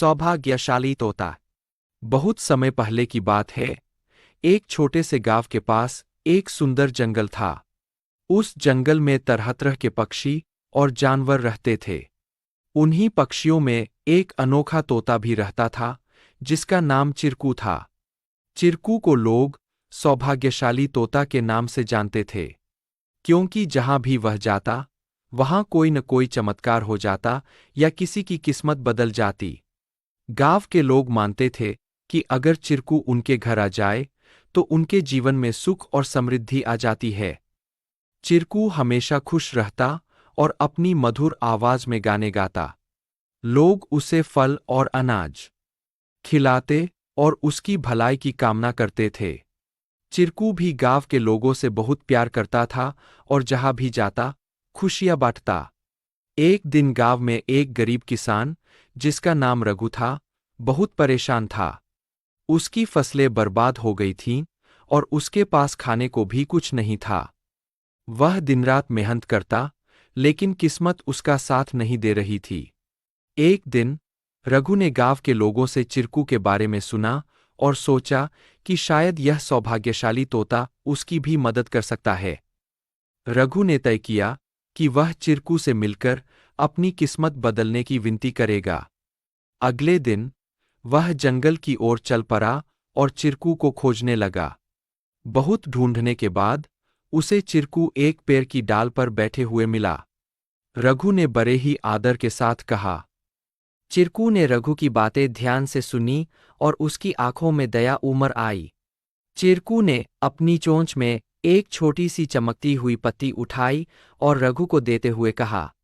सौभाग्यशाली तोता। बहुत समय पहले की बात है। एक छोटे से गांव के पास एक सुंदर जंगल था। उस जंगल में तरह तरह के पक्षी और जानवर रहते थे। उन्हीं पक्षियों में एक अनोखा तोता भी रहता था, जिसका नाम चिरकू था। चिरकू को लोग सौभाग्यशाली तोता के नाम से जानते थे, क्योंकि जहां भी वह जाता, वहां कोई न कोई चमत्कार हो जाता या किसी की किस्मत बदल जाती। गांव के लोग मानते थे कि अगर चिरकू उनके घर आ जाए तो उनके जीवन में सुख और समृद्धि आ जाती है। चिरकू हमेशा खुश रहता और अपनी मधुर आवाज में गाने गाता। लोग उसे फल और अनाज खिलाते और उसकी भलाई की कामना करते थे। चिरकू भी गांव के लोगों से बहुत प्यार करता था और जहां भी जाता, खुशियां बांटता। एक दिन गांव में एक गरीब किसान, जिसका नाम रघु था, बहुत परेशान था। उसकी फसलें बर्बाद हो गई थीं और उसके पास खाने को भी कुछ नहीं था। वह दिन-रात मेहनत करता, लेकिन किस्मत उसका साथ नहीं दे रही थी। एक दिन रघु ने गांव के लोगों से चिरकू के बारे में सुना और सोचा कि शायद यह सौभाग्यशाली तोता उसकी भी मदद कर सकता है। रघु ने तय किया कि वह चिरकू से मिलकर अपनी किस्मत बदलने की विनती करेगा। अगले दिन वह जंगल की ओर चल पड़ा और चिरकू को खोजने लगा। बहुत ढूंढने के बाद उसे चिरकू एक पेड़ की डाल पर बैठे हुए मिला। रघु ने बड़े ही आदर के साथ कहा। चिरकू ने रघु की बातें ध्यान से सुनी और उसकी आंखों में दया उमड़ आई। चिरकू ने अपनी चोंच में एक छोटी सी चमकती हुई पत्ती उठाई और रघु को देते हुए कहा,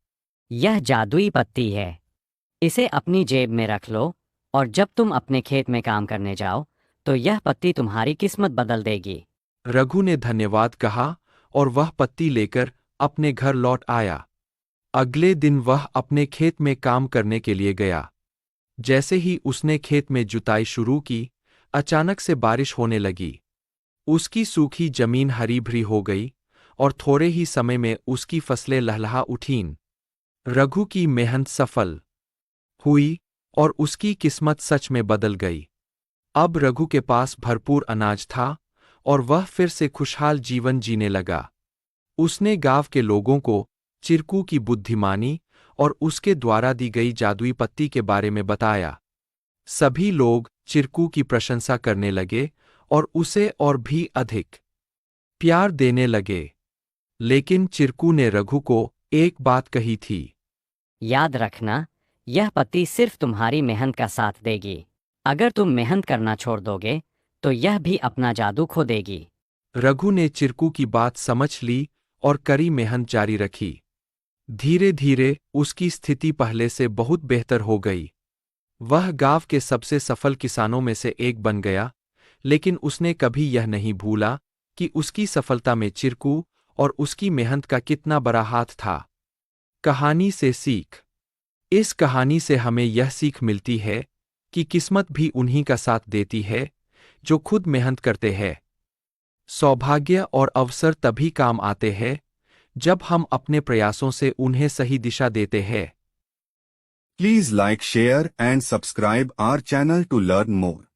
यह जादुई पत्ती है। इसे अपनी जेब में रख लो और जब तुम अपने खेत में काम करने जाओ तो यह पत्ती तुम्हारी किस्मत बदल देगी। रघु ने धन्यवाद कहा और वह पत्ती लेकर अपने घर लौट आया। अगले दिन वह अपने खेत में काम करने के लिए गया। जैसे ही उसने खेत में जुताई शुरू की, अचानक से बारिश होने लगी। उसकी सूखी जमीन हरी भरी हो गई और थोड़े ही समय में उसकी फसलें लहलहा उठीं। रघु की मेहनत सफल हुई और उसकी किस्मत सच में बदल गई। अब रघु के पास भरपूर अनाज था और वह फिर से खुशहाल जीवन जीने लगा। उसने गांव के लोगों को चिरकू की बुद्धिमानी और उसके द्वारा दी गई जादुई पत्ती के बारे में बताया। सभी लोग चिरकू की प्रशंसा करने लगे और उसे और भी अधिक प्यार देने लगे। लेकिन चिरकू ने रघु को एक बात कही थी। याद रखना, यह पत्ती सिर्फ तुम्हारी मेहनत का साथ देगी। अगर तुम मेहनत करना छोड़ दोगे तो यह भी अपना जादू खो देगी। रघु ने चिरकू की बात समझ ली और कड़ी मेहनत जारी रखी। धीरे धीरे उसकी स्थिति पहले से बहुत बेहतर हो गई। वह गांव के सबसे सफल किसानों में से एक बन गया, लेकिन उसने कभी यह नहीं भूला कि उसकी सफलता में चिरकू और उसकी मेहनत का कितना बड़ा हाथ था। कहानी से सीख। इस कहानी से हमें यह सीख मिलती है कि किस्मत भी उन्हीं का साथ देती है जो खुद मेहनत करते हैं। सौभाग्य और अवसर तभी काम आते हैं जब हम अपने प्रयासों से उन्हें सही दिशा देते हैं। Please like, share and subscribe our channel to learn more.